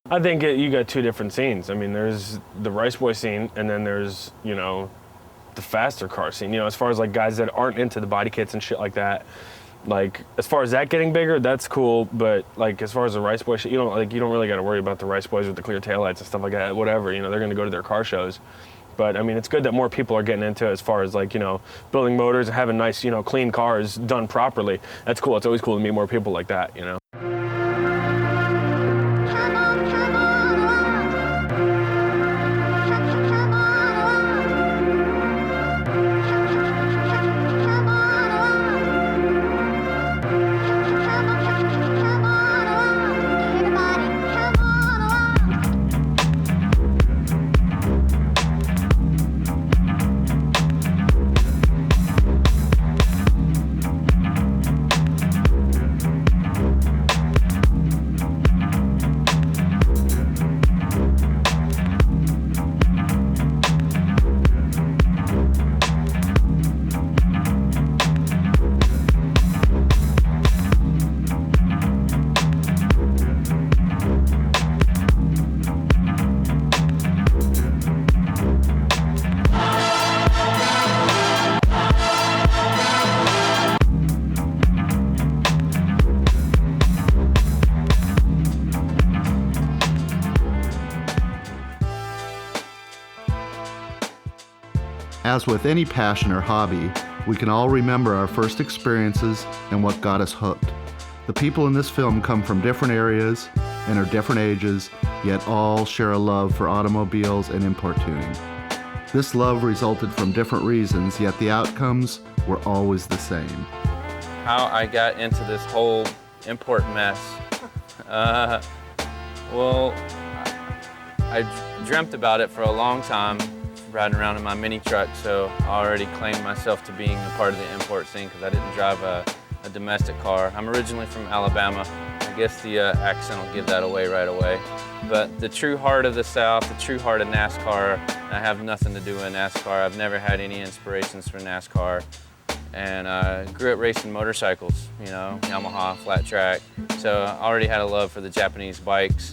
I think you got two different scenes. I mean, there's the Rice Boy scene, and then there's, the faster car scene. As far as like guys that aren't into the body kits and shit like that, like as far as that getting bigger, that's cool. But like as far as the Rice Boy shit, you don't really got to worry about the Rice Boys with the clear taillights and stuff like that. Whatever, they're going to go to their car shows. But I mean, it's good that more people are getting into it as far as like, building motors and having nice, clean cars done properly. That's cool. It's always cool to meet more people like that, As with any passion or hobby, we can all remember our first experiences and what got us hooked. The people in this film come from different areas and are different ages, yet all share a love for automobiles and import tuning. This love resulted from different reasons, yet the outcomes were always the same. How I got into this whole import mess. Well, I dreamt about it for a long time, riding around in my mini truck, so I already claimed myself to being a part of the import scene because I didn't drive a domestic car. I'm originally from Alabama. I guess the accent will give that away right away. But the true heart of the South, the true heart of NASCAR, I have nothing to do with NASCAR. I've never had any inspirations for NASCAR. And I grew up racing motorcycles, Yamaha, flat track. So I already had a love for the Japanese bikes.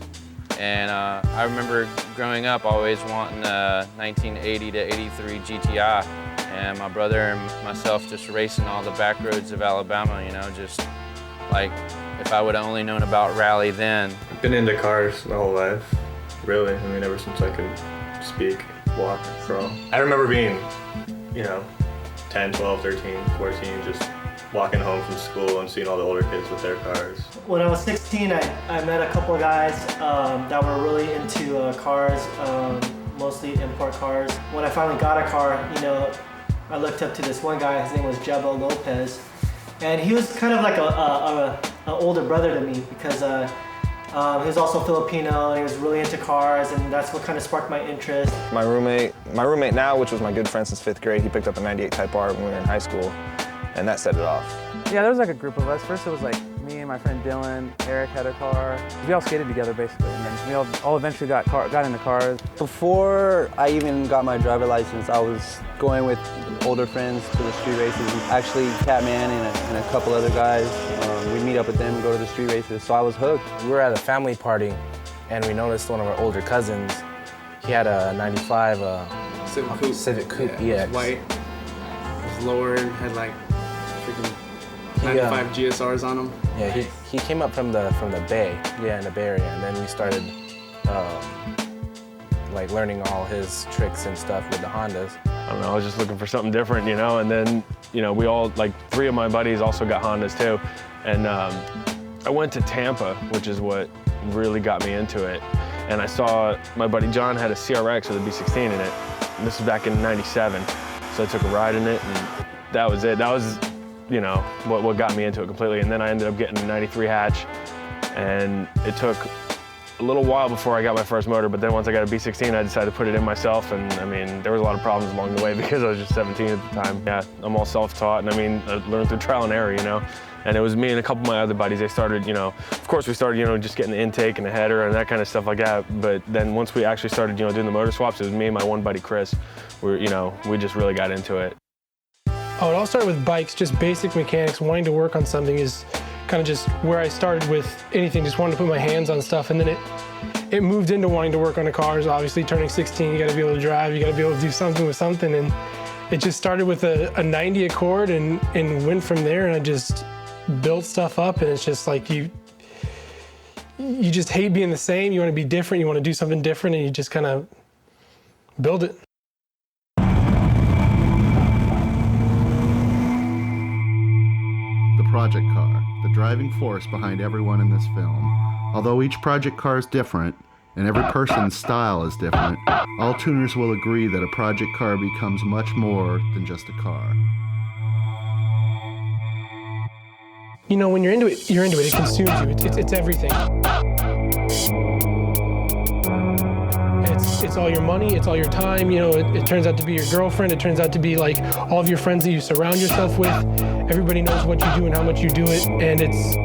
And I remember growing up always wanting a 1980 to 83 GTI. And my brother and myself just racing all the back roads of Alabama, just like if I would have only known about rally then. I've been into cars my whole life, really. I mean, ever since I could speak, walk, crawl. I remember being, 10, 12, 13, 14, just walking home from school and seeing all the older kids with their cars. When I was 16, I met a couple of guys that were really into cars, mostly import cars. When I finally got a car, I looked up to this one guy. His name was Jebo Lopez, and he was kind of like an older brother to me because he was also Filipino and he was really into cars, and that's what kind of sparked my interest. My roommate now, which was my good friend since 5th grade, he picked up a 98 Type R when we were in high school, and that set it off. Yeah, there was like a group of us. First it was like me and my friend Dylan, Eric had a car. We all skated together basically, and then we all eventually got into cars. Before I even got my driver license, I was going with older friends to the street races. Actually, Catman and a couple other guys, we'd meet up with them and go to the street races, so I was hooked. We were at a family party, and we noticed one of our older cousins, he had a 95 Civic Coupe EX. White, it was lower, and had like freaking 95 GSRs on them. Yeah, he came up from the Bay, in the Bay Area, and then we started like learning all his tricks and stuff with the Hondas. I don't know, I was just looking for something different, and then, we all, like 3 of my buddies also got Hondas too. And I went to Tampa, which is what really got me into it. And I saw my buddy John had a CRX with a B16 in it. And this was back in '97. So I took a ride in it, and that was it. That was, what got me into it completely. And then I ended up getting a 93 hatch. And it took a little while before I got my first motor, but then once I got a B16, I decided to put it in myself, and I mean, there was a lot of problems along the way because I was just 17 at the time. Yeah, I'm all self-taught, and I mean, I learned through trial and error, And it was me and a couple of my other buddies, they started, of course we started, just getting the intake and the header and that kind of stuff like that, but then once we actually started, doing the motor swaps, it was me and my one buddy, Chris, we just really got into it. Oh, it all started with bikes, just basic mechanics. Wanting to work on something is kind of just where I started with anything, just wanted to put my hands on stuff, and then it moved into wanting to work on the cars. Obviously, turning 16, you got to be able to drive, you got to be able to do something with something, and it just started with a 90 Accord and went from there, and I just built stuff up, and it's just like you just hate being the same. You want to be different, you want to do something different, and you just kind of build it. The project car, the driving force behind everyone in this film. Although each project car is different, and every person's style is different, all tuners will agree that a project car becomes much more than just a car. You know, when you're into it, it consumes you, it's everything. It's all your money, it's all your time, you know, it turns out to be your girlfriend, it turns out to be like all of your friends that you surround yourself with. Everybody knows what you do and how much you do it, and it's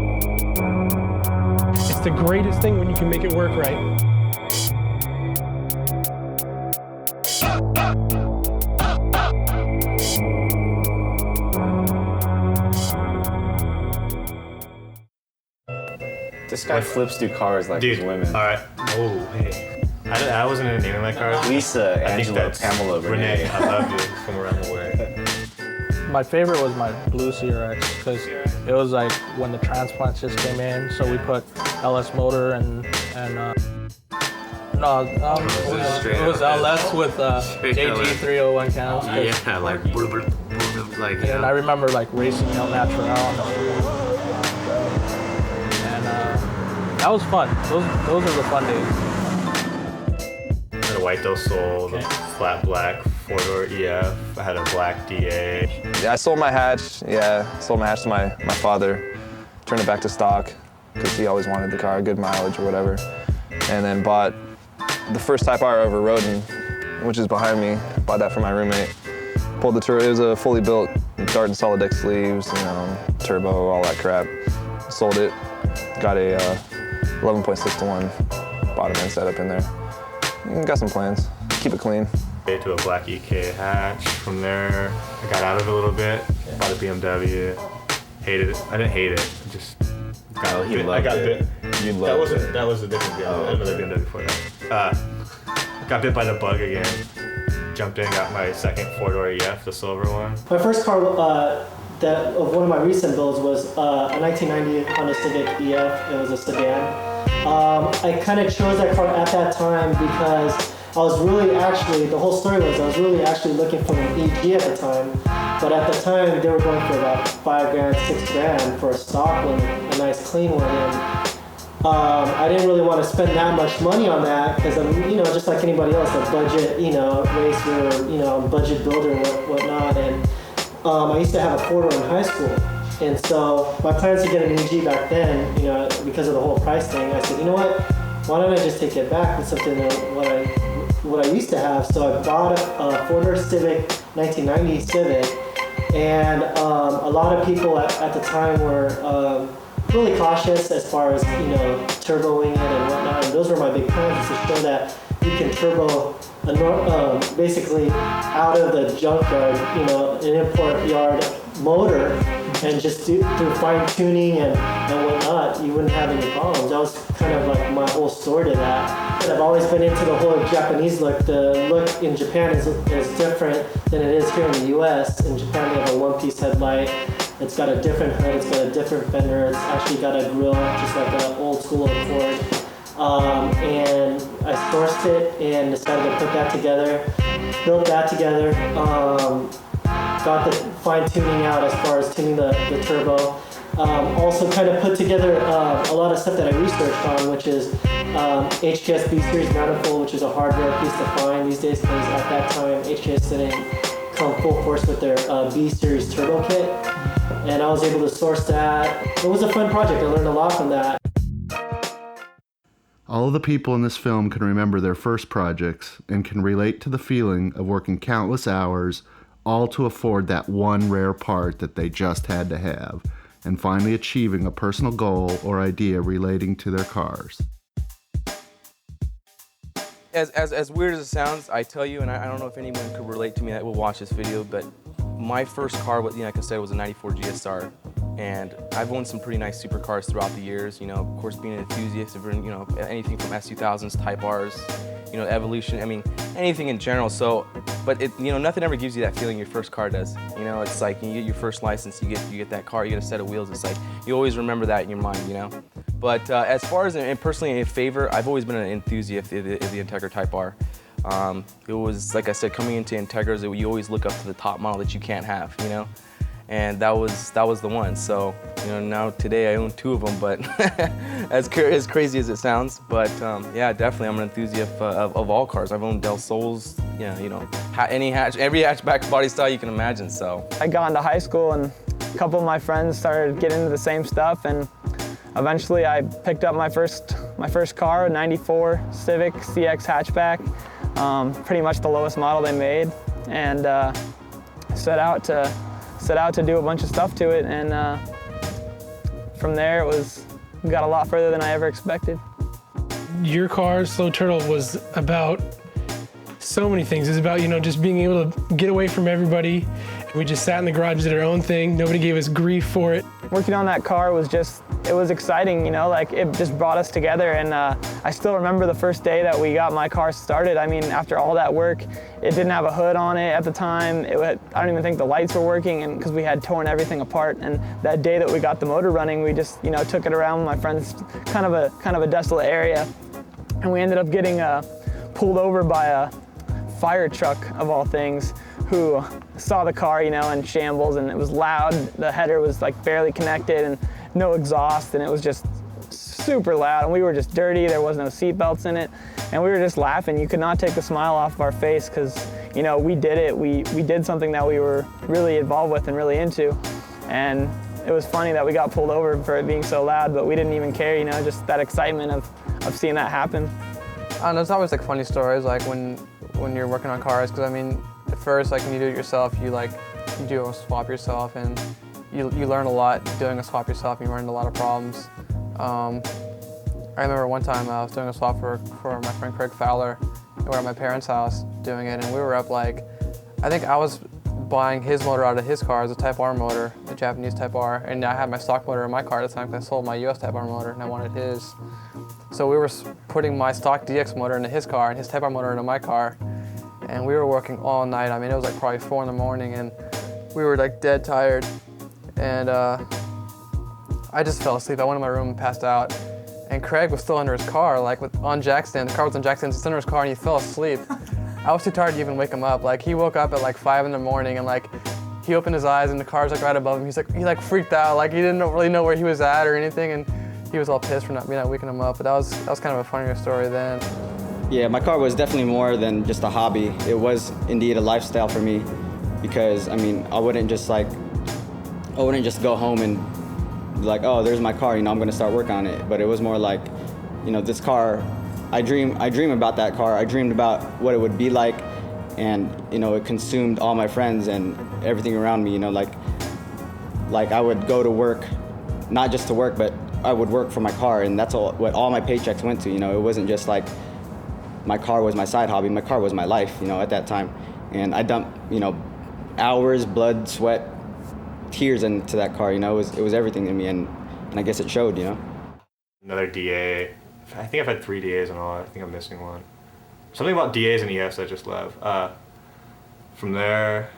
the greatest thing when you can make it work right. This guy flips through cars like Dude, he's women. All right. Oh, hey. I wasn't even naming my cars. Lisa, I think Angela, that's Pamela, Renee. I love you from around the way. My favorite was my blue CRX because it was like when the transplants just came in, so we put LS motor and it was LS with JG301 cams. Yeah, like And I remember like racing El Natural on the street. And that was fun. Those are the fun days. The White Del Sol, the flat black 4-door EF. I had a black DA. Yeah, I sold my hatch. Yeah, sold my hatch to my father. Turned it back to stock because he always wanted the car, good mileage or whatever. And then bought the first Type R I ever rode in, which is behind me. Bought that for my roommate. Pulled the turbo. It was a fully built Dart and solid deck sleeves, you know, turbo, all that crap. Sold it. Got a 11.6 to 1 bottom end setup in there. Got some plans. Keep it clean. To a black EK hatch. From there, I got out of it a little bit. Bought a BMW. Hated it. I didn't hate it. I just got bit. I got bit. You loved it. That was a different BMW. I had another BMW before that. Got bit by the bug again. Jumped in, got my second 4-door EF, the silver one. My first car that of one of my recent builds was a 1990 Honda Civic EF. It was a sedan. I kind of chose that car at that time because I was really the whole story was I was really looking for an EG at the time. But at the time, they were going for about $5 grand, $6 grand for a stock one, a nice clean one. And I didn't really want to spend that much money on that because I'm, just like anybody else, a budget, racer, budget builder and whatnot. And I used to have a 4-door in high school. And so my plans to get an EG back then, because of the whole price thing, I said, you know what? Why don't I just take it back with something what I used to have? So I bought a 4-door Civic, 1990 Civic, and a lot of people at the time were really cautious as far as turboing it and whatnot. And those were my big plans, to show that you can turbo basically out of the junkyard, an import yard motor, and just through fine tuning and whatnot, you wouldn't have any problems. That was kind of like my whole story to that. And I've always been into the whole Japanese look. The look in Japan is different than it is here in the US. In Japan, they have a one-piece headlight. It's got a different hood, it's got a different fender. It's actually got a grill, just like an old school Accord. And I sourced it and decided to put that together, built that together. Got the fine tuning out as far as tuning the turbo. Also kind of put together a lot of stuff that I researched on, which is HKS B-Series manifold, which is a hard rare piece to find these days because at that time HKS didn't come full force with their B-Series turbo kit. And I was able to source that. It was a fun project. I learned a lot from that. All of the people in this film can remember their first projects and can relate to the feeling of working countless hours, all to afford that one rare part that they just had to have, and finally achieving a personal goal or idea relating to their cars. As weird as it sounds, I tell you, and I don't know if anyone could relate to me that will watch this video, but my first car, like I said, was a 94 GSR. And I've owned some pretty nice supercars throughout the years. You know, of course, being an enthusiast of, you know, anything from S2000s, Type Rs, you know, Evolution. I mean, anything in general. So, but it, you know, nothing ever gives you that feeling your first car does. You know, it's like you get your first license, you get that car, you get a set of wheels. It's like you always remember that in your mind, you know. But as far as and personally in favor, I've always been an enthusiast of the Integra Type R. It was, like I said, coming into Integras, you always look up to the top model that you can't have, you know. And that was the one. So, you know, now today I own 2 of them, but as crazy as it sounds. But yeah, definitely I'm an enthusiast of all cars. I've owned Del Sols, yeah, you know, every hatchback body style you can imagine. So I got into high school and a couple of my friends started getting into the same stuff, and eventually I picked up my first car, a '94 Civic CX hatchback, pretty much the lowest model they made, and set out to do a bunch of stuff to it, and from there we got a lot further than I ever expected. Your car, Slow Turtle, was about so many things. It was about, you know, just being able to get away from everybody. We just sat in the garage, did our own thing. Nobody gave us grief for it. Working on that car was it was exciting, you know, like it just brought us together, and I still remember the first day that we got my car started. I mean, after all that work, it didn't have a hood on it at the time. I don't even think the lights were working, and because we had torn everything apart. And that day that we got the motor running, we just, you know, took it around with my friends, kind of a desolate area, and we ended up getting pulled over by a fire truck of all things, who saw the car, you know, in shambles, and it was loud. The header was like barely connected and no exhaust, and it was just super loud, and we were just dirty. There was no seat belts in it, and we were just laughing. You could not take the smile off of our face, because, you know, we did it. We did something that we were really involved with and really into, and it was funny that we got pulled over for it being so loud, but we didn't even care, you know, just that excitement of seeing that happen. I don't know, it's always like funny stories, like when you're working on cars, because I mean, at first, like when you do it yourself, you do a swap yourself, and you learn a lot doing a swap yourself. You run into a lot of problems. I remember one time I was doing a swap for my friend Craig Fowler. We were at my parents' house doing it, and we were up like, I think I was buying his motor out of his car as a Type R motor, a Japanese Type R, and I had my stock motor in my car at the time because I sold my US Type R motor and I wanted his. So we were putting my stock DX motor into his car and his Type R motor into my car, and we were working all night. I mean, it was like probably 4 in the morning, and we were like dead tired. And I just fell asleep. I went in my room and passed out. And Craig was still under his car, like on jack stand. The car was on jack stand, he's under his car, and he fell asleep. I was too tired to even wake him up. Like, he woke up at like 5 in the morning, and like, he opened his eyes and the car's like right above him. He freaked out, like he didn't really know where he was at or anything, and he was all pissed for not waking him up. But that was kind of a funnier story then. Yeah, my car was definitely more than just a hobby. It was indeed a lifestyle for me, because I mean, I wouldn't just go home and be like, oh, there's my car, you know, I'm gonna start working on it. But it was more like, you know, this car, I dream about that car. I dreamed about what it would be like, and you know, it consumed all my friends and everything around me. You know, like I would go to work, not just to work, but I would work for my car, and that's what all my paychecks went to. You know, it wasn't just like my car was my side hobby. My car was my life, you know, at that time. And I dumped, you know, hours, blood, sweat, tears into that car. You know, it was everything to me, and I guess it showed, you know. Another DA. I think I've had 3 DAs in all. I think I'm missing one. Something about DAs and EFs I just love. From there,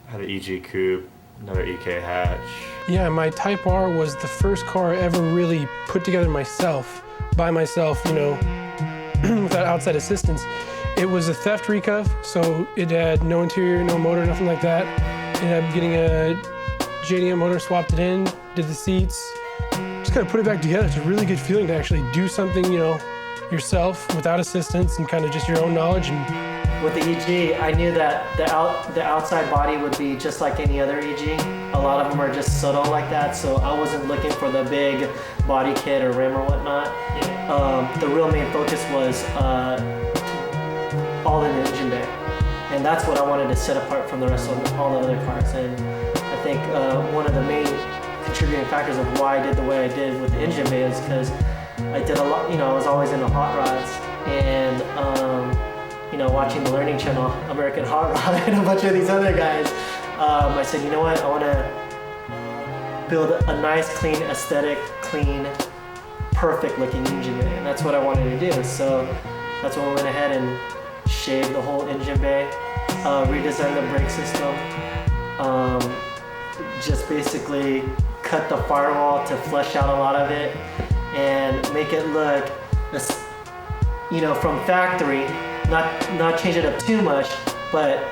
I had an EG Coupe, another EK hatch. Yeah, my Type R was the first car I ever really put together by myself, you know, without outside assistance. It was a theft recuff, so it had no interior, no motor, nothing like that. Ended up getting a JDM motor, swapped it in, did the seats. Just kind of put it back together. It's a really good feeling to actually do something, you know, yourself without assistance and kind of just your own knowledge. And with the EG, I knew that the outside body would be just like any other EG. A lot of them are just subtle like that, so I wasn't looking for the big body kit or rim or whatnot. The real main focus was all in the engine bay, and that's what I wanted to set apart from the rest of all the other cars. And I think one of the main contributing factors of why I did the way I did with the engine bay is because I did a lot, you know, I was always into hot rods, and you know, watching the Learning Channel, American Hot Rod, and a bunch of these other guys, I said, you know what, I want to build a nice, clean, aesthetic, clean, perfect looking engine bay, and that's what I wanted to do. So that's when we went ahead and shaved the whole engine bay, redesigned the brake system, just basically cut the firewall to flesh out a lot of it and make it look, from factory, not change it up too much, but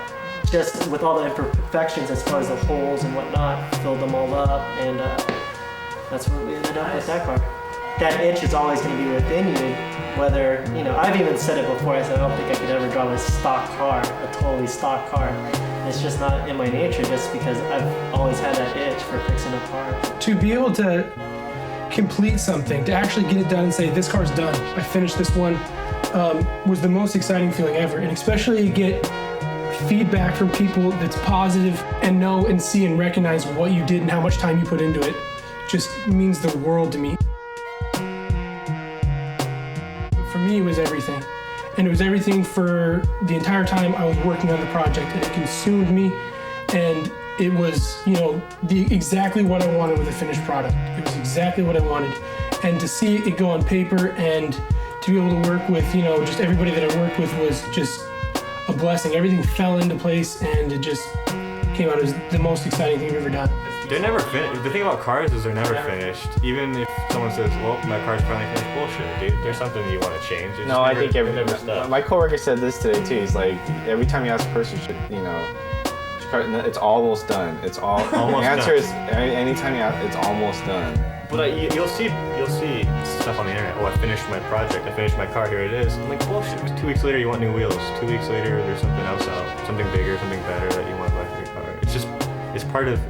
just with all the imperfections as far as the holes and whatnot, filled them all up, and that's what we ended up with that car. That itch is always going to be within you, whether, I've even said it before, I said I don't think I could ever drive a stock car, a totally stock car. It's just not in my nature, just because I've always had that itch for fixing a car. To be able to complete something, to actually get it done and say, this car's done, I finished this one, was the most exciting feeling ever. And especially get feedback from people that's positive and know and see and recognize what you did and how much time you put into it just means the world to me. For me, it was everything. And it was everything for the entire time I was working on the project, and it consumed me, and it was, exactly what I wanted with a finished product. It was exactly what I wanted. And to see it go on paper and to be able to work with, just everybody that I worked with was just a blessing. Everything fell into place, and it just came out as the most exciting thing I've ever done. They're never finished. The thing about cars is they're never finished. Even if someone says, well, my car's finally finished, bullshit, dude. There's something you want to change. It's no, I think never stuff. My coworker said this today too. He's like, every time you ask a person, it's almost done. It's all. Almost the answer done. is anytime you ask, it's almost done. But you'll see stuff on the internet. Oh, I finished my project. I finished my car. Here it is. I'm like, bullshit. 2 weeks later, you want new wheels. 2 weeks later, there's something else out, something bigger, something better that you want to buy for your car. It's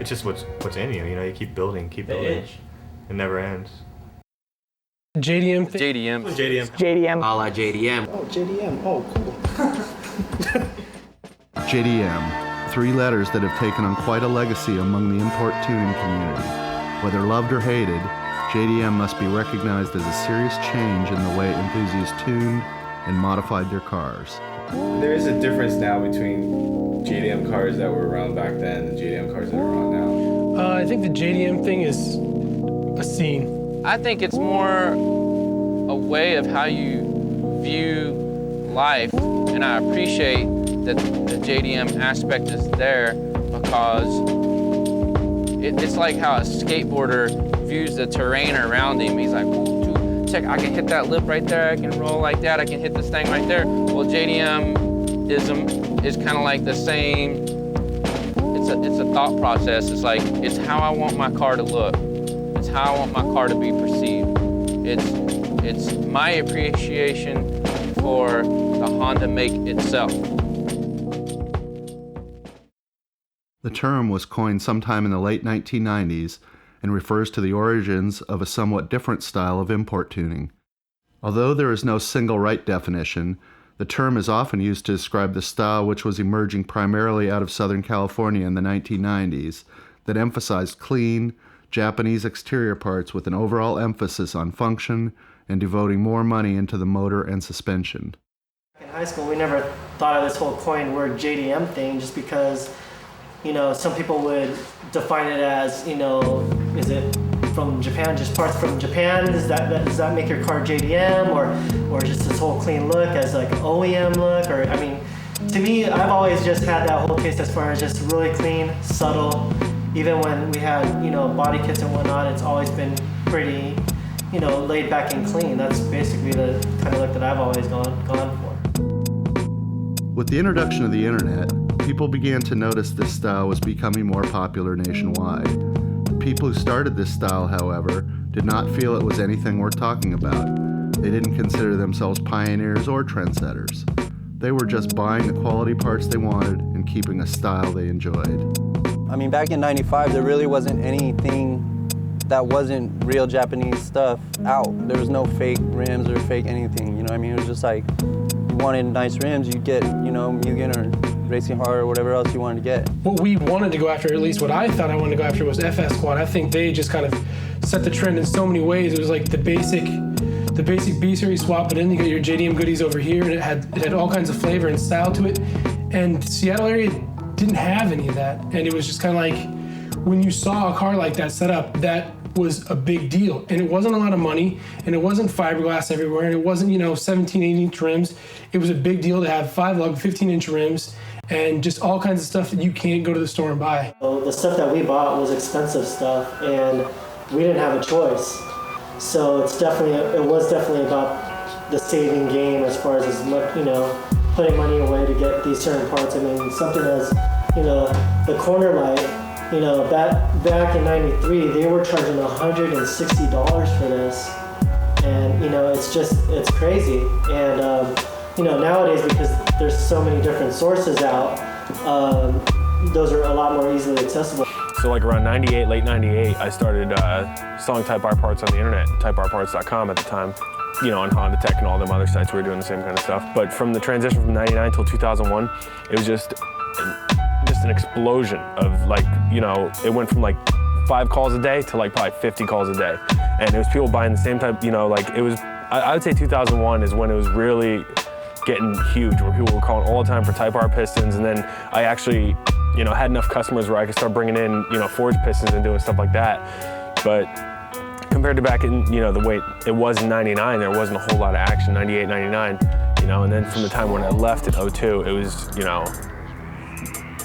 just what's in you. You keep building. It never ends. JDM. JDM. A la JDM. Oh, JDM. Oh, cool. JDM, 3 letters that have taken on quite a legacy among the import tuning community. Whether loved or hated, JDM must be recognized as a serious change in the way enthusiasts tuned and modified their cars. There is a difference now between JDM cars that were around back then and JDM cars that are around now. I think the JDM thing is a scene. I think it's more a way of how you view life, and I appreciate that the JDM aspect is there because it's like how a skateboarder views the terrain around him. He's like, ooh, check, I can hit that lip right there, I can roll like that, I can hit this thing right there. Well, JDM-ism is kind of like the same, it's a thought process. It's like, it's how I want my car to look. It's how I want my car to be perceived. It's my appreciation for the Honda make itself. The term was coined sometime in the late 1990s and refers to the origins of a somewhat different style of import tuning. Although there is no single right definition, the term is often used to describe the style which was emerging primarily out of Southern California in the 1990s that emphasized clean, Japanese exterior parts with an overall emphasis on function and devoting more money into the motor and suspension. In high school, we never thought of this whole coined word JDM thing just because, some people would define it as, is it from Japan, just parts from Japan? Does that make your car JDM, or just this whole clean look as like OEM look? Or to me, I've always just had that whole taste as far as just really clean, subtle. Even when we had, body kits and whatnot, it's always been pretty, laid back and clean. That's basically the kind of look that I've always gone for. With the introduction of the internet, people began to notice this style was becoming more popular nationwide. The people who started this style, however, did not feel it was anything worth talking about. They didn't consider themselves pioneers or trendsetters. They were just buying the quality parts they wanted and keeping a style they enjoyed. Back in '95, there really wasn't anything that wasn't real Japanese stuff out. There was no fake rims or fake anything, It was just like, you wanted nice rims, you'd get, Mugen or Racing Hard or whatever else you wanted to get. What we wanted to go after, at least what I thought I wanted to go after, was FS Squad. I think they just kind of set the trend in so many ways. It was like the basic B-Series swap, but then you got your JDM goodies over here, and it had all kinds of flavor and style to it. And Seattle area didn't have any of that, and it was just kind of like, when you saw a car like that set up, that was a big deal. And it wasn't a lot of money, and it wasn't fiberglass everywhere, and it wasn't, 17, 18-inch rims. It was a big deal to have 5-lug, 15-inch rims, and just all kinds of stuff that you can't go to the store and buy. Well, the stuff that we bought was expensive stuff, and we didn't have a choice. So it was definitely about the saving game as far as putting money away to get these certain parts. I mean, something as, the corner light, back in '93, they were charging $160 for this. And, it's crazy. And, nowadays, because there's so many different sources out, those are a lot more easily accessible. So like around 98, late 98, I started selling Type R parts on the internet, typerparts.com at the time. On Honda Tech and all them other sites, we were doing the same kind of stuff. But from the transition from 99 till 2001, it was just an explosion of it went from 5 calls a day to probably 50 calls a day. And it was people buying the same type, it was, I would say 2001 is when it was really getting huge, where people were calling all the time for Type R pistons. And then I actually, had enough customers where I could start bringing in, forged pistons and doing stuff like that. But compared to back in, the way it was in 99, there wasn't a whole lot of action, 98, 99, and then from the time when I left in 02, it was,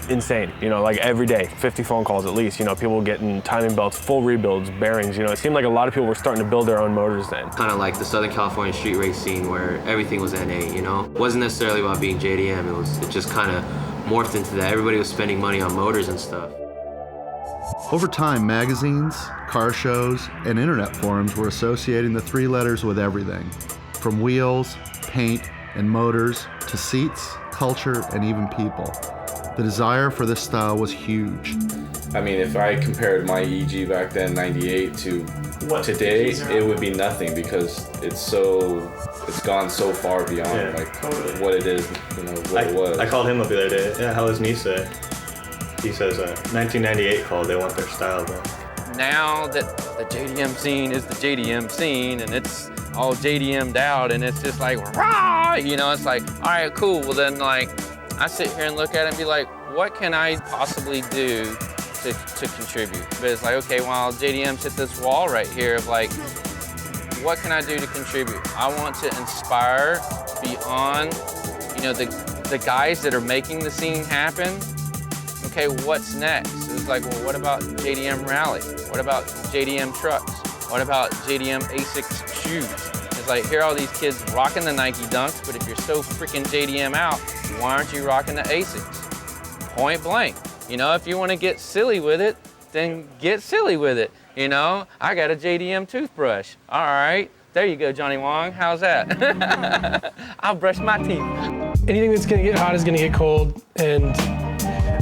insane, every day, 50 phone calls at least, people getting timing belts, full rebuilds, bearings, it seemed like a lot of people were starting to build their own motors then. Kind of like the Southern California street race scene where everything was NA, It wasn't necessarily about being JDM, it just kind of morphed into that. Everybody was spending money on motors and stuff. Over time, magazines, car shows, and internet forums were associating the 3 letters with everything, from wheels, paint, and motors, to seats, culture, and even people. The desire for this style was huge. I mean, if I compared my EG back then, 98, to today, it would be nothing, because it's gone so far beyond what it is, what it was. I called him up the other day. Yeah, how was Nisa? He says 1998 call, they want their style back. Now that the JDM scene is the JDM scene, and it's all JDM'd out, and it's just rah! It's all right, cool. Well then, I sit here and look at it and be like, what can I possibly do to contribute? But it's okay, well, JDM's hit this wall right here of what can I do to contribute? I want to inspire beyond, the guys that are making the scene happen. Okay, what's next? It's well, what about JDM Rally? What about JDM trucks? What about JDM ASICS shoes? It's here are all these kids rocking the Nike Dunks, but if you're so freaking JDM out, why aren't you rocking the ASICS? Point blank. If you want to get silly with it, then get silly with it. I got a JDM toothbrush. All right, there you go, Johnny Wong. How's that? I'll brush my teeth. Anything that's gonna get hot is gonna get cold, and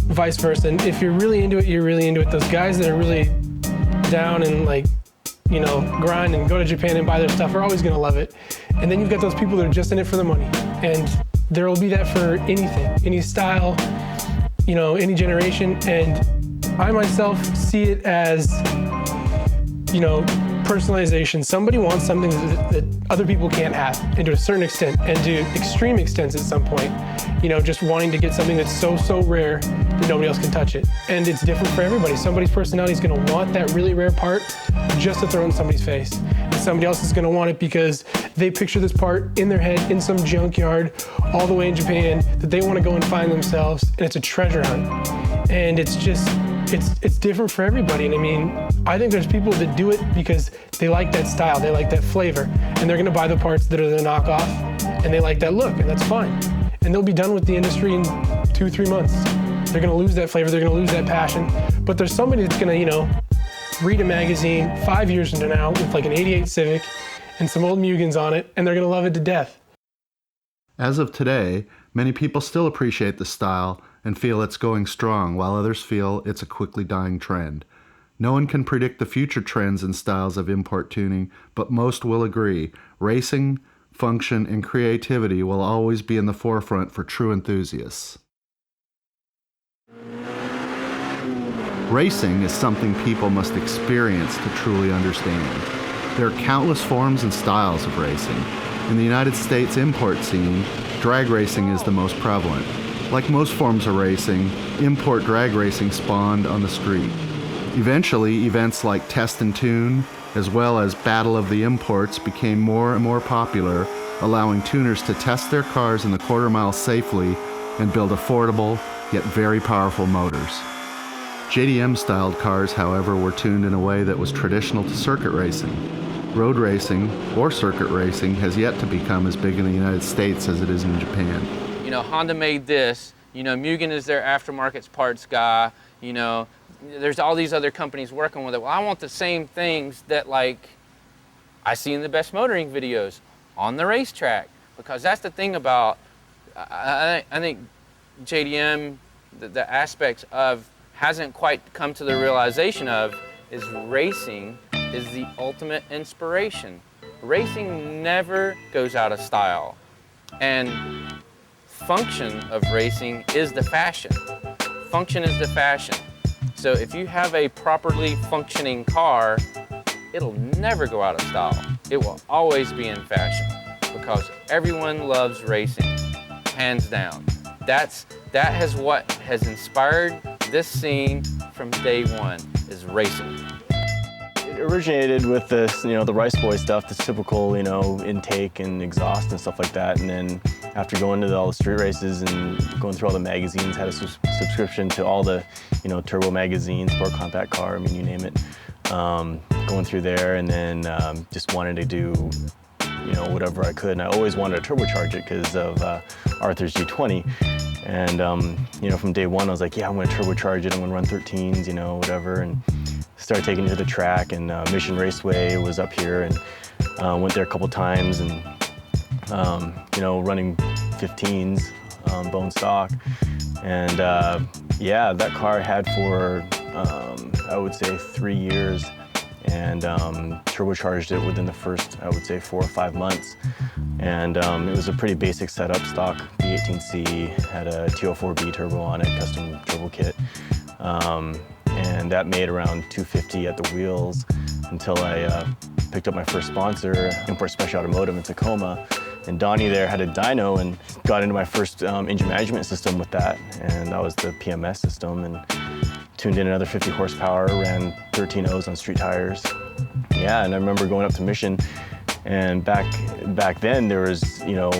vice versa. And if you're really into it, you're really into it. Those guys that are really down and grind and go to Japan and buy their stuff are always gonna love it. And then you've got those people that are just in it for the money. And there will be that for anything, any style, any generation. And I myself see it as, personalization. Somebody wants something that other people can't have, and to a certain extent, and to extreme extents at some point, just wanting to get something that's so rare that nobody else can touch it. And it's different for everybody. Somebody's personality is gonna want that really rare part just to throw in somebody's face. And somebody else is gonna want it because they picture this part in their head in some junkyard all the way in Japan that they wanna go and find themselves, and it's a treasure hunt. And it's just, it's different for everybody. And I mean, I think there's people that do it because they like that style, they like that flavor, and they're gonna buy the parts that are the knockoff, and they like that look, and that's fine. And they'll be done with the industry in 2-3 months. They're gonna lose that flavor, they're gonna lose that passion. But there's somebody that's gonna, read a magazine 5 years from now with an 88 Civic and some old Mugans on it, and they're gonna love it to death. As of today, many people still appreciate the style and feel it's going strong, while others feel it's a quickly dying trend. No one can predict the future trends and styles of import tuning, but most will agree, racing, function, and creativity will always be in the forefront for true enthusiasts. Racing is something people must experience to truly understand. There are countless forms and styles of racing. In the United States import scene, drag racing is the most prevalent. Like most forms of racing, import drag racing spawned on the street. Eventually, events like Test and Tune, as well as Battle of the Imports, became more and more popular, allowing tuners to test their cars in the quarter mile safely and build affordable, yet very powerful motors. JDM-styled cars, however, were tuned in a way that was traditional to circuit racing. Road racing, or circuit racing, has yet to become as big in the United States as it is in Japan. You know, Honda made this. You know, Mugen is their aftermarket parts guy. You know, there's all these other companies working with it. Well, I want the same things that, like, I see in the Best Motoring videos on the racetrack, because that's the thing about, I think JDM, the aspects of, hasn't quite come to the realization of, is racing is the ultimate inspiration. Racing never goes out of style. And function of racing is the fashion. Function is the fashion. So if you have a properly functioning car, it'll never go out of style. It will always be in fashion because everyone loves racing, hands down. That has what has inspired this scene from day one, is racing. It originated with this, you know, the Rice Boy stuff, this typical, you know, intake and exhaust and stuff like that. And then after going to all the street races and going through all the magazines, had a subscription to all the, you know, turbo magazines, Sport Compact Car, I mean, you name it. Going through there, and then just wanted to do, you know, whatever I could. And I always wanted to turbocharge it because of Arthur's G20. And, you know, from day one, I was like, yeah, I'm going to turbocharge it. I'm going to run 13s, you know, whatever. And started taking it to the track, and Mission Raceway was up here, and went there a couple times, and, you know, running 15s, bone stock. And yeah, that car I had for, I would say 3 years, and turbocharged it within the first, I would say 4 or 5 months. And it was a pretty basic setup, stock B18C, had a T04B turbo on it, custom turbo kit. And that made around 250 at the wheels until I picked up my first sponsor, Import Special Automotive in Tacoma. And Donnie there had a dyno and got into my first engine management system with that. And that was the PMS system, and tuned in another 50 horsepower, ran 13 O's on street tires. Yeah, and I remember going up to Mission, and back then there was, you know,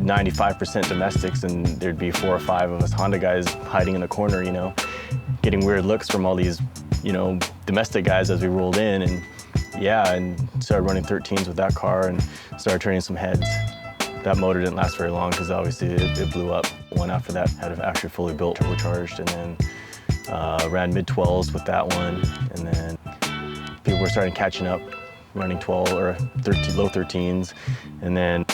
95% domestics, and there'd be 4 or 5 of us Honda guys hiding in the corner, you know, getting weird looks from all these, you know, domestic guys as we rolled in. And yeah, and started running 13s with that car and started turning some heads. That motor didn't last very long because obviously it blew up. One after that had it actually fully built, turbocharged, and then ran mid-12s with that one. And then people were starting catching up, running 12 or 13, low 13s. And then,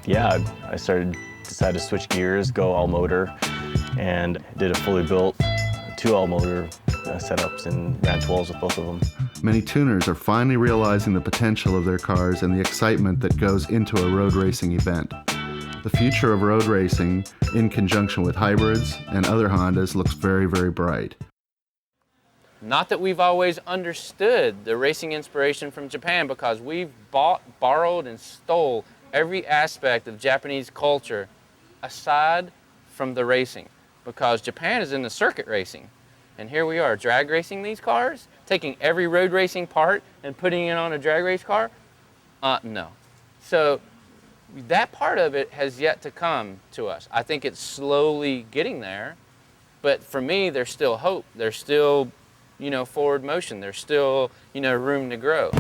yeah, I decided to switch gears, go all motor, and did a fully built 2 all motor setups and ran 12s with both of them. Many tuners are finally realizing the potential of their cars and the excitement that goes into a road racing event. The future of road racing, in conjunction with hybrids and other Hondas, looks very, very bright. Not that we've always understood the racing inspiration from Japan, because we've bought, borrowed, and stole every aspect of Japanese culture aside from the racing, because Japan is in the circuit racing. And here we are drag racing these cars, taking every road racing part and putting it on a drag race car? No. So that part of it has yet to come to us. I think it's slowly getting there, but for me, there's still hope. There's still, you know, forward motion. There's still, you know, room to grow.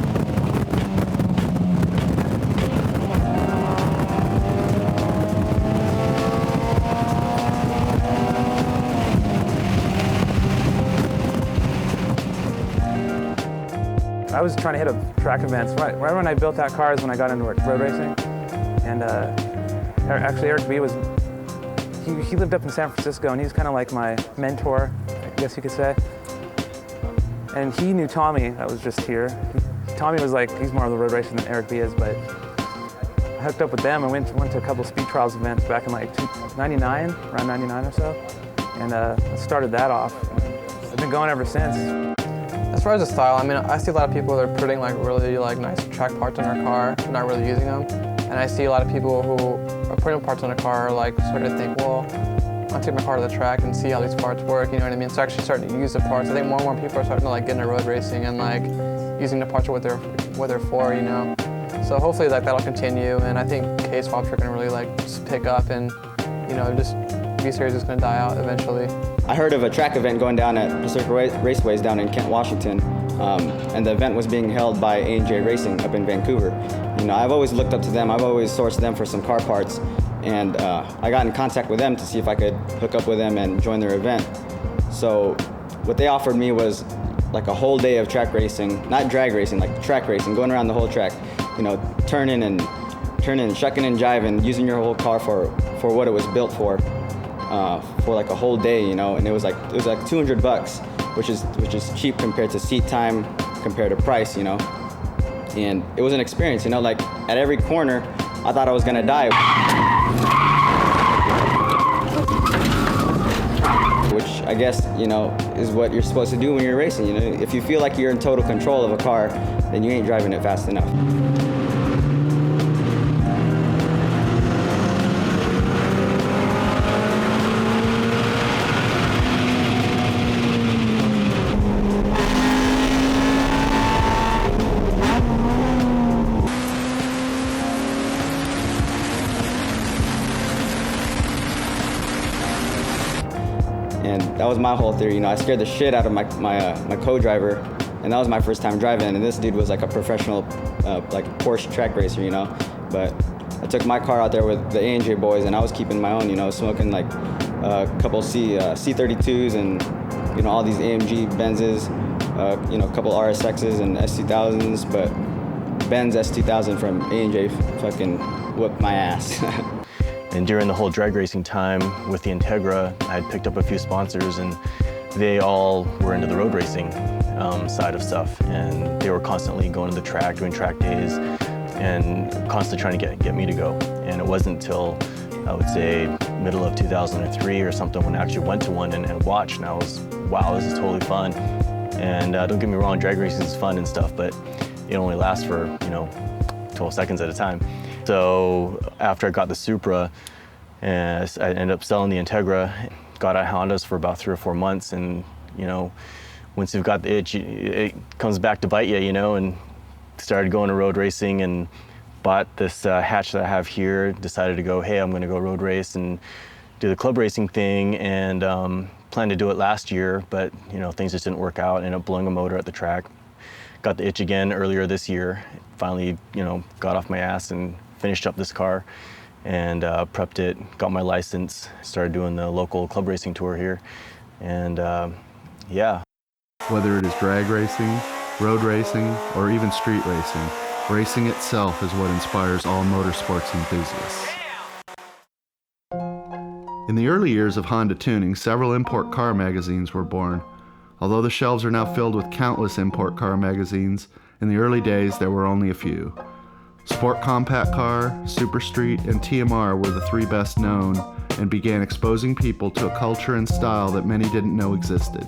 I was trying to hit up track events. Right when I built that car is when I got into road racing. And actually Eric B he lived up in San Francisco, and he's kind of like my mentor, I guess you could say. And he knew Tommy that was just here. Tommy was like, he's more of the road racing than Eric B is, but I hooked up with them and went to a couple speed trials events back in like 99, around 99 or so. And I started that off. I've been going ever since. As far as the style, I mean, I see a lot of people that are putting like really like nice track parts on their car, not really using them. And I see a lot of people who are putting parts on a car like sort of think, well, take my car to the track and see how these parts work, you know what I mean? So actually starting to use the parts. I think more and more people are starting to like get into road racing and like using the parts for what they're for, you know? So hopefully like that'll continue, and I think K-swaps are gonna really like just pick up, and you know, just V-Series is gonna die out eventually. I heard of a track event going down at Pacific Raceways down in Kent, Washington, and the event was being held by A&J Racing up in Vancouver. You know, I've always looked up to them. I've always sourced them for some car parts, and I got in contact with them to see if I could hook up with them and join their event. So what they offered me was like a whole day of track racing, not drag racing, like track racing, going around the whole track, you know, turning, shucking and jiving, using your whole car for what it was built for like a whole day, you know. And it was like $200, which is cheap compared to seat time, compared to price, you know. And it was an experience, you know, like at every corner, I thought I was gonna die. Which I guess, you know, is what you're supposed to do when you're racing, you know. If you feel like you're in total control of a car, then you ain't driving it fast enough. And that was my whole theory, you know. I scared the shit out of my co-driver, and that was my first time driving. And this dude was like a professional, like Porsche track racer, you know. But I took my car out there with the A&J boys, and I was keeping my own, you know, smoking like a couple C32s and, you know, all these AMG Benzes, you know, a couple RSXs and S2000s, but Benz S2000 from A&J fucking whooped my ass. And during the whole drag racing time with the Integra, I had picked up a few sponsors, and they all were into the road racing side of stuff. And they were constantly going to the track, doing track days, and constantly trying to get me to go. And it wasn't until, I would say, middle of 2003 or something when I actually went to one and watched, and I was, wow, this is totally fun. And don't get me wrong, drag racing is fun and stuff, but it only lasts for, you know, 12 seconds at a time. So after I got the Supra, and I ended up selling the Integra, got at Hondas for about 3 or 4 months, and you know, once you've got the itch, it comes back to bite you, you know, and started going to road racing and bought this hatch that I have here, decided to go, hey, I'm gonna go road race and do the club racing thing, and planned to do it last year, but you know, things just didn't work out, ended up blowing a motor at the track. Got the itch again earlier this year, finally, you know, got off my ass and finished up this car and prepped it, got my license, started doing the local club racing tour here, and yeah. Whether it is drag racing, road racing, or even street racing, racing itself is what inspires all motorsports enthusiasts. In the early years of Honda tuning, several import car magazines were born. Although the shelves are now filled with countless import car magazines, in the early days there were only a few. Sport Compact Car, Super Street, and TMR were the 3 best known, and began exposing people to a culture and style that many didn't know existed.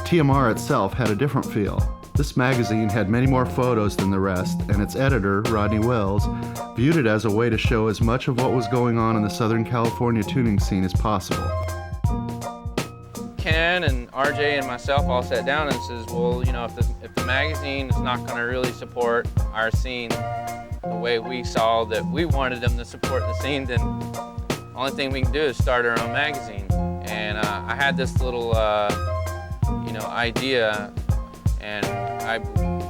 TMR itself had a different feel. This magazine had many more photos than the rest, and its editor, Rodney Wells, viewed it as a way to show as much of what was going on in the Southern California tuning scene as possible. Ken and RJ and myself all sat down and says, well, you know, if the magazine is not going to really support our scene the way we saw that we wanted them to support the scene, then the only thing we can do is start our own magazine. And I had this little, you know, idea, and I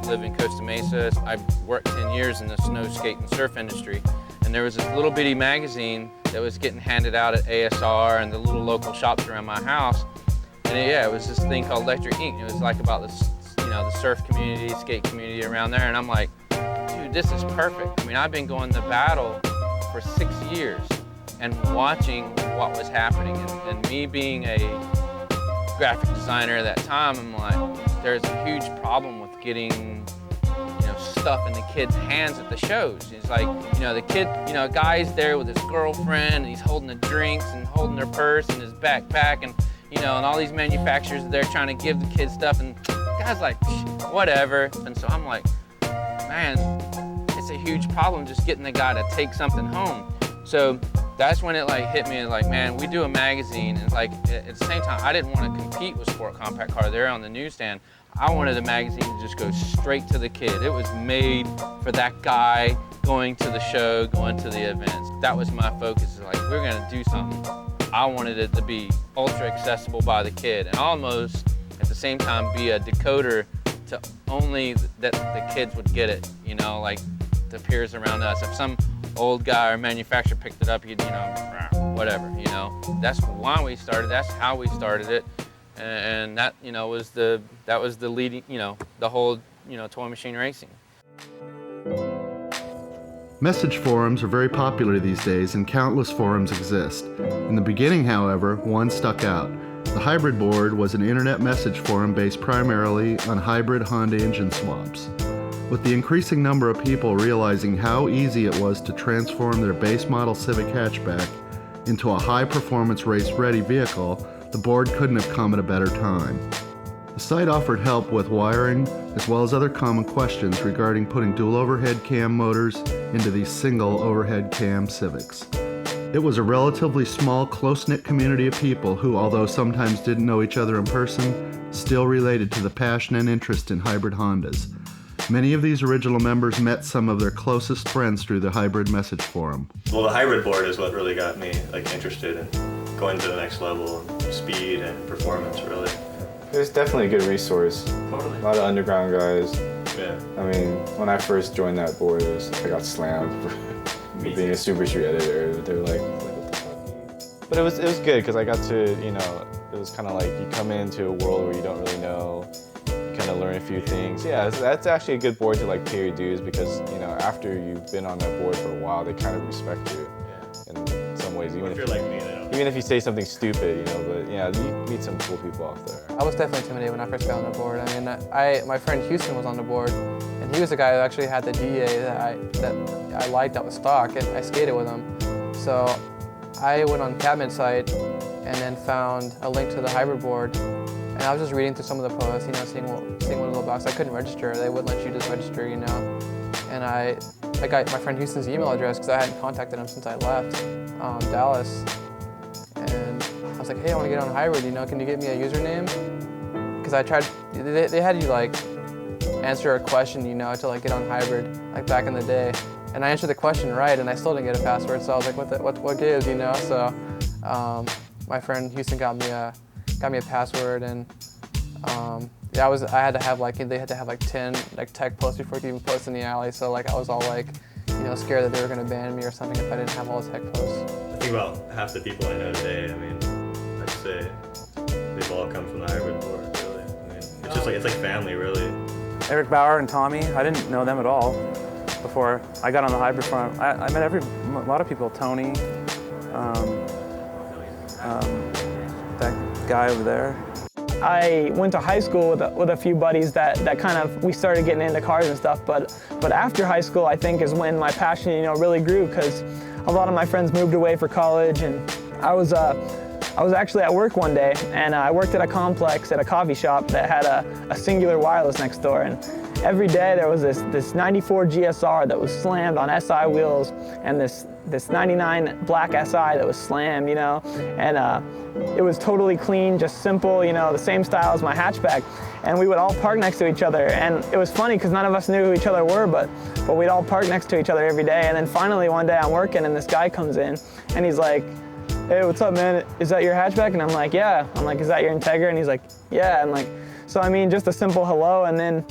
live in Costa Mesa. I worked 10 years in the snow, skate, and surf industry. And there was this little bitty magazine that was getting handed out at ASR and the little local shops around my house. And it was this thing called Electric Ink. It was like about this, you know, the surf community, skate community around there. And I'm like, dude, this is perfect. I mean, I've been going to battle for 6 years and watching what was happening. And me being a graphic designer at that time, I'm like, there's a huge problem with getting, you know, stuff in the kids' hands at the shows. It's like, you know, the kid, you know, a guy's there with his girlfriend, and he's holding the drinks and holding their purse and his backpack, and you know, and all these manufacturers, they're trying to give the kids stuff, and the guy's like, whatever. And so I'm like, man, it's a huge problem just getting the guy to take something home. So that's when it like hit me like, man, we do a magazine, and like at the same time, I didn't want to compete with Sport Compact Car. They're on the newsstand. I wanted a magazine to just go straight to the kid. It was made for that guy going to the show, going to the events. That was my focus. Like, we're gonna do something. I wanted it to be ultra accessible by the kid, and almost at the same time be a decoder to only that the kids would get it, you know, like the peers around us. If some old guy or manufacturer picked it up, you'd, you know, whatever, you know. That's why we started, that's how we started it. And that, you know, was the leading, you know, the whole, you know, toy machine racing. Message forums are very popular these days, and countless forums exist. In the beginning, however, one stuck out. The Hybrid Board was an internet message forum based primarily on hybrid Honda engine swaps. With the increasing number of people realizing how easy it was to transform their base model Civic hatchback into a high-performance race-ready vehicle, the board couldn't have come at a better time. The site offered help with wiring, as well as other common questions regarding putting dual overhead cam motors into these single overhead cam Civics. It was a relatively small, close-knit community of people who, although sometimes didn't know each other in person, still related to the passion and interest in hybrid Hondas. Many of these original members met some of their closest friends through the Hybrid Message Forum. Well, the Hybrid Board is what really got me interested in going to the next level and speed and performance, really. It's definitely a good resource. Totally. A lot of underground guys. Yeah. I mean, when I first joined that board, I got slammed for being a Super Street editor. They were like, what the fuck? But it was good because I got to, you know, it was kind of like you come into a world where you don't really know. Kind of learn a few things. Yeah, that's actually a good board to like pay your dues because, you know, after you've been on that board for a while, they kind of respect you in some ways. Even if you're like me, even if you say something stupid, you know. But yeah, you meet some cool people out there. I was definitely intimidated when I first got on the board. I mean, my friend Houston was on the board, and he was the guy who actually had the DA that I liked that was stock, and I skated with him. So I went on Catman's site and then found a link to the Hybrid Board. And I was just reading through some of the posts, you know, seeing what little box. I couldn't register. They wouldn't let you just register, you know. And I got my friend Houston's email address because I hadn't contacted him since I left Dallas. And I was like, hey, I want to get on Hybrid, you know, can you give me a username? Because I tried, they had you like answer a question, you know, to like get on Hybrid, like back in the day. And I answered the question right, and I still didn't get a password. So I was like, what gives, you know? So my friend Houston got me a password, and yeah, I had to have like, they had to have like 10 like tech posts before you could even post in the alley. So like I was all like, you know, scared that they were gonna ban me or something if I didn't have all the tech posts. I think about half the people I know today, I mean, I'd say they've all come from the Hybrid Board, really. I mean, it's like family, really. Eric Bauer and Tommy, I didn't know them at all before I got on the Hybrid Forum. I met a lot of people, Tony, that guy over there. I went to high school with a few buddies that kind of, we started getting into cars and stuff, but after high school, I think is when my passion, you know, really grew, because a lot of my friends moved away for college, and I was actually at work one day, and I worked at a complex at a coffee shop that had a Singular Wireless next door, and every day there was this 94 GSR that was slammed on SI wheels, and this 99 black SI that was slammed, you know, and it was totally clean, just simple, you know, the same style as my hatchback. And we would all park next to each other, and it was funny because none of us knew who each other were, but we'd all park next to each other every day. And then finally one day I'm working, and this guy comes in, and he's like, hey, what's up, man? Is that your hatchback? And I'm like, yeah. I'm like, is that your Integra? And he's like, yeah. And like, so I mean, just a simple hello. And then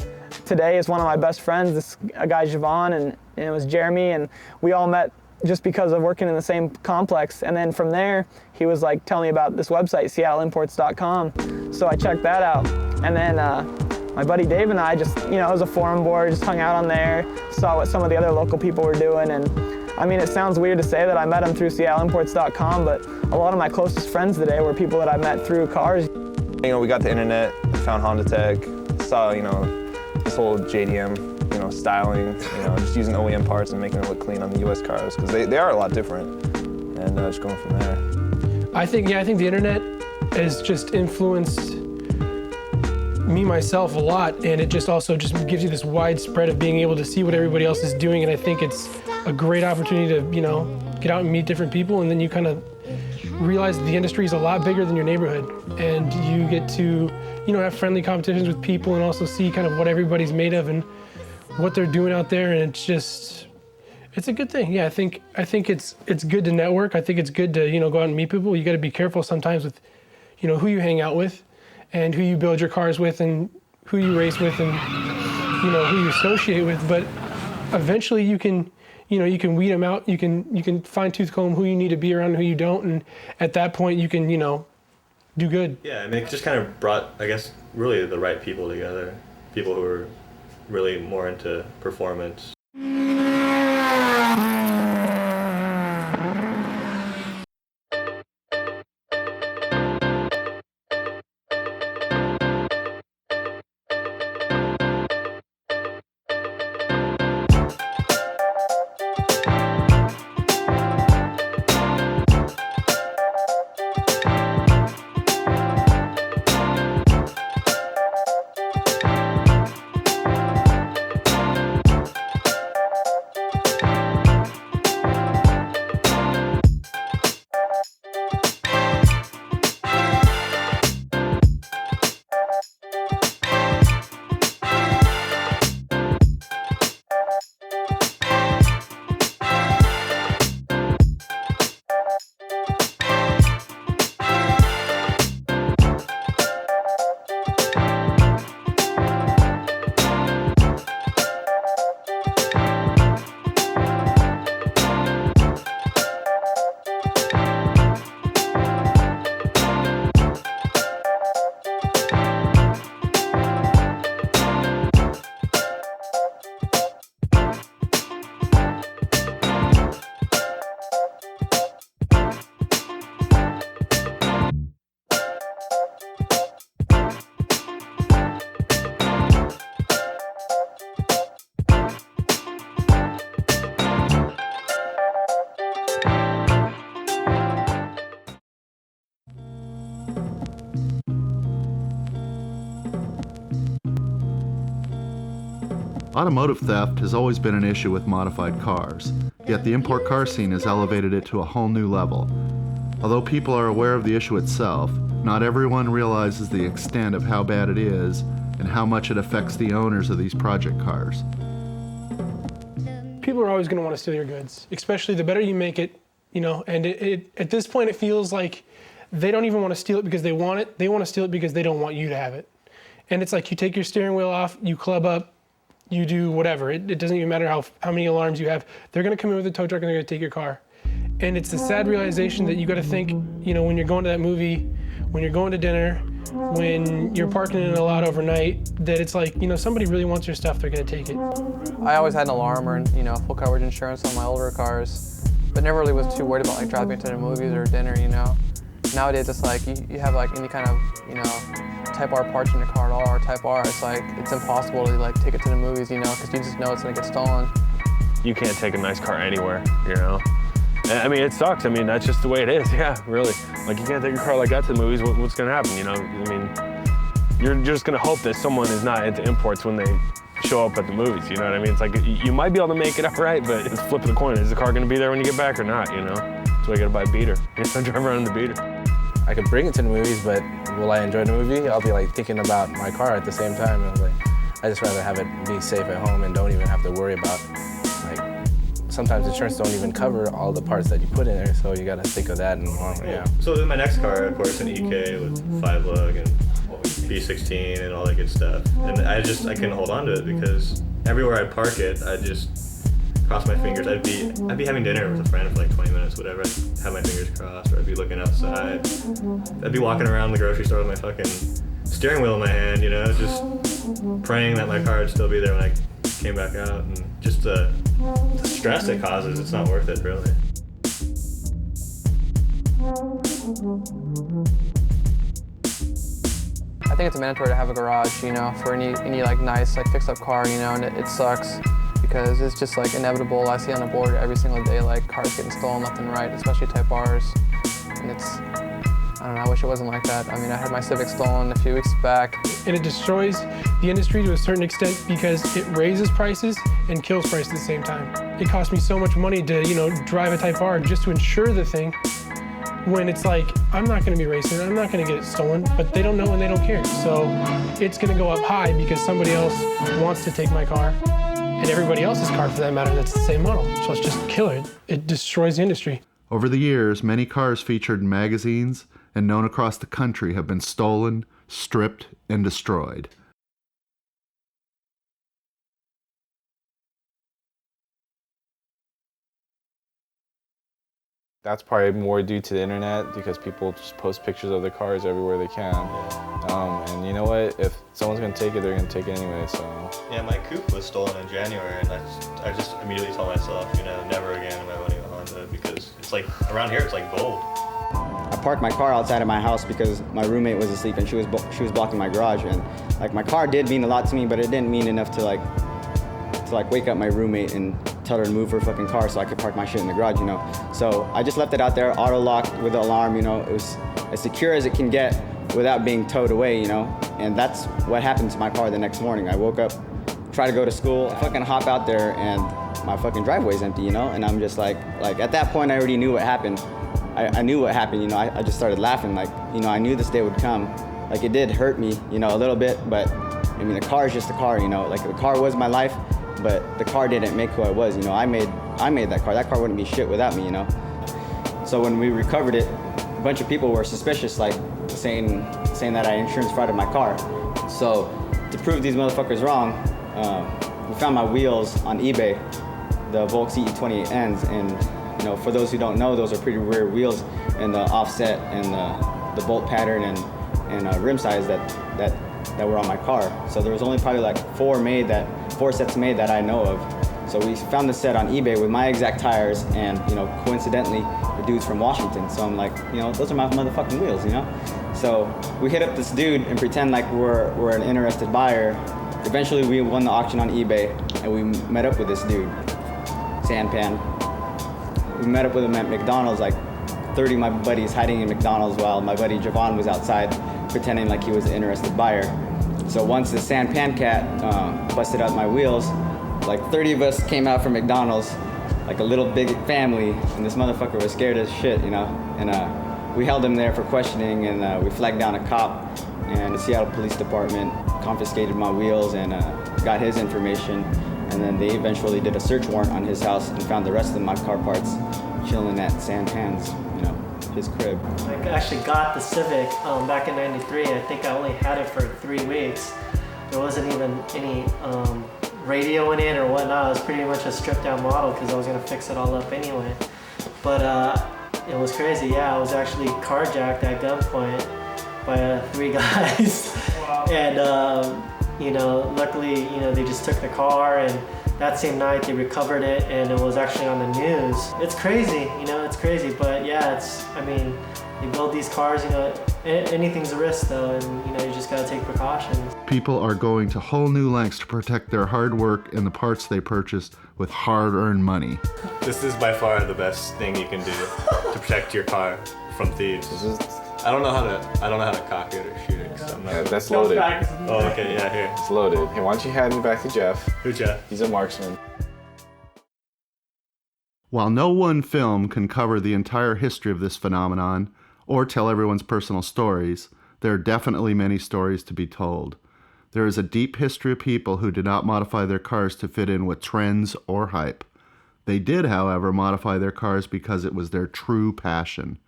today is one of my best friends, a guy, Javon, and it was Jeremy, and we all met just because of working in the same complex. And then from there, he was like telling me about this website, SeattleImports.com. So I checked that out. And then my buddy Dave and I just, you know, it was a forum board, just hung out on there, saw what some of the other local people were doing. And I mean, it sounds weird to say that I met them through SeattleImports.com, but a lot of my closest friends today were people that I met through cars. You know, we got the internet, found Honda Tech, saw, you know, this whole JDM, you know, styling, you know, just using OEM parts and making it look clean on the US cars, because they are a lot different, and just going from there. I think the internet has just influenced me myself a lot, and it just also just gives you this wide spread of being able to see what everybody else is doing, and I think it's a great opportunity to, you know, get out and meet different people, and then you kind of realize the industry is a lot bigger than your neighborhood, and you get to, you know, have friendly competitions with people and also see kind of what everybody's made of and what they're doing out there, and it's a good thing. Yeah, I think it's good to network. I think it's good to, you know, go out and meet people. You got to be careful sometimes with, you know, who you hang out with and who you build your cars with and who you race with and, you know, who you associate with. But eventually you can, you know, you can weed them out. You can fine tooth comb who you need to be around and who you don't. And at that point you can, you know, do good. Yeah, I mean, it just kind of brought, I guess, really the right people together. People who are really more into performance. Automotive theft has always been an issue with modified cars, yet the import car scene has elevated it to a whole new level. Although people are aware of the issue itself, not everyone realizes the extent of how bad it is and how much it affects the owners of these project cars. People are always going to want to steal your goods, especially the better you make it, you know, and at this point it feels like they don't even want to steal it because they want it, they want to steal it because they don't want you to have it. And it's like you take your steering wheel off, you club up, you do whatever. It doesn't even matter how many alarms you have. They're going to come in with a tow truck and they're going to take your car. And it's the sad realization that you got to think, you know, when you're going to that movie, when you're going to dinner, when you're parking in a lot overnight, that it's like, you know, somebody really wants your stuff, they're going to take it. I always had an alarm or, you know, full coverage insurance on my older cars, but never really was too worried about like driving to the movies or dinner, you know. Nowadays it's like you have like any kind of, you know, Type R parts in your car at all, or Type R, it's like, it's impossible to like take it to the movies, you know, because you just know it's gonna get stolen. You can't take a nice car anywhere, you know? I mean, it sucks. I mean, that's just the way it is, yeah, really. Like, you can't take a car like that to the movies, what's gonna happen, you know? I mean, you're just gonna hope that someone is not into imports when they show up at the movies, you know what I mean? It's like, you might be able to make it all right, but it's flipping the coin. Is the car gonna be there when you get back or not, you know? That's why you gotta buy a beater. You have to drive around in the beater. I could bring it to the movies, but will I enjoy the movie? I'll be like thinking about my car at the same time. And I was like, I just rather have it be safe at home and don't even have to worry about, like, sometimes insurance don't even cover all the parts that you put in there, so you gotta think of that and yeah. So in my next car, of course, an EK with 5-lug and B16 and all that good stuff. And I couldn't hold on to it because everywhere I'd park it, I'd just cross my fingers. I'd be having dinner with a friend for like 20 minutes, whatever. I'd have my fingers crossed, or I'd be looking outside. I'd be walking around the grocery store with my fucking steering wheel in my hand, you know, just praying that my car would still be there when I came back out. And just the stress it causes, it's not worth it, really. I think it's mandatory to have a garage, you know, for any like nice like fixed up car, you know, and it sucks because it's just like inevitable. I see on the board every single day like cars getting stolen left and right, especially Type Rs, and I don't know, I wish it wasn't like that. I mean, I had my Civic stolen a few weeks back. And it destroys the industry to a certain extent because it raises prices and kills prices at the same time. It cost me so much money to, drive a Type R just to insure the thing, when it's like, I'm not gonna be racing, I'm not gonna get it stolen, but they don't know and they don't care. So it's gonna go up high because somebody else wants to take my car, and everybody else's car for that matter that's the same model. So let's just kill it. It destroys the industry. Over the years, many cars featured in magazines and known across the country have been stolen, stripped, and destroyed. That's probably more due to the internet because people just post pictures of their cars everywhere they can. And you know what? If someone's gonna take it, they're gonna take it anyway, so. Yeah, my coupe was stolen in January, and I just immediately told myself, never again am I owning a Honda, because it's like, around here it's like gold. I parked my car outside of my house because my roommate was asleep and she was blocking my garage, and like my car did mean a lot to me, but it didn't mean enough to wake up my roommate and tell her to move her fucking car so I could park my shit in the garage, So I just left it out there, auto-locked with the alarm, It was as secure as it can get without being towed away, And that's what happened to my car the next morning. I woke up, tried to go to school, I fucking hop out there and my fucking driveway's empty, And I'm just like at that point I already knew what happened. I knew what happened, I just started laughing, I knew this day would come. It did hurt me, a little bit, but I mean, the car is just a car, the car was my life, but the car didn't make who I was, I made that car. That car wouldn't be shit without me, So when we recovered it, a bunch of people were suspicious, saying that I insurance frauded my car. So to prove these motherfuckers wrong, we found my wheels on eBay, the Volk CE28Ns, and for those who don't know, those are pretty rare wheels, and the offset and the bolt pattern and rim size that were on my car. So there was only probably four sets made that I know of. So we found this set on eBay with my exact tires, and coincidentally, the dude's from Washington. So I'm like, those are my motherfucking wheels, So we hit up this dude and pretend like we're an interested buyer. Eventually, we won the auction on eBay, and we met up with this dude, Sanpan. We met up with him at McDonald's, 30 of my buddies hiding in McDonald's while my buddy Javon was outside pretending like he was an interested buyer. So once the Sanpan cat busted out my wheels, 30 of us came out from McDonald's, a little big family, and this motherfucker was scared as shit, And we held him there for questioning, and we flagged down a cop, and the Seattle Police Department confiscated my wheels and got his information. And then they eventually did a search warrant on his house and found the rest of my car parts chilling at Sanpan's, his crib. I actually got the Civic back in '93. I think I only had it for 3 weeks. There wasn't even any radio in it or whatnot. It was pretty much a stripped down model because I was gonna fix it all up anyway. But it was crazy. Yeah, I was actually carjacked at gunpoint by 3 guys. Wow. And luckily, they just took the car, and that same night they recovered it, and it was actually on the news. It's crazy, it's crazy, but yeah, they build these cars, anything's a risk though, and you just gotta take precautions. People are going to whole new lengths to protect their hard work and the parts they purchased with hard-earned money. This is by far the best thing you can do to protect your car from thieves. I don't know how to cock it or shoot it. That's loaded. Oh, okay, yeah, here. It's loaded. Hey, why don't you hand me back to Jeff? Who, Jeff? He's a marksman. While no one film can cover the entire history of this phenomenon or tell everyone's personal stories, there are definitely many stories to be told. There is a deep history of people who did not modify their cars to fit in with trends or hype. They did, however, modify their cars because it was their true passion.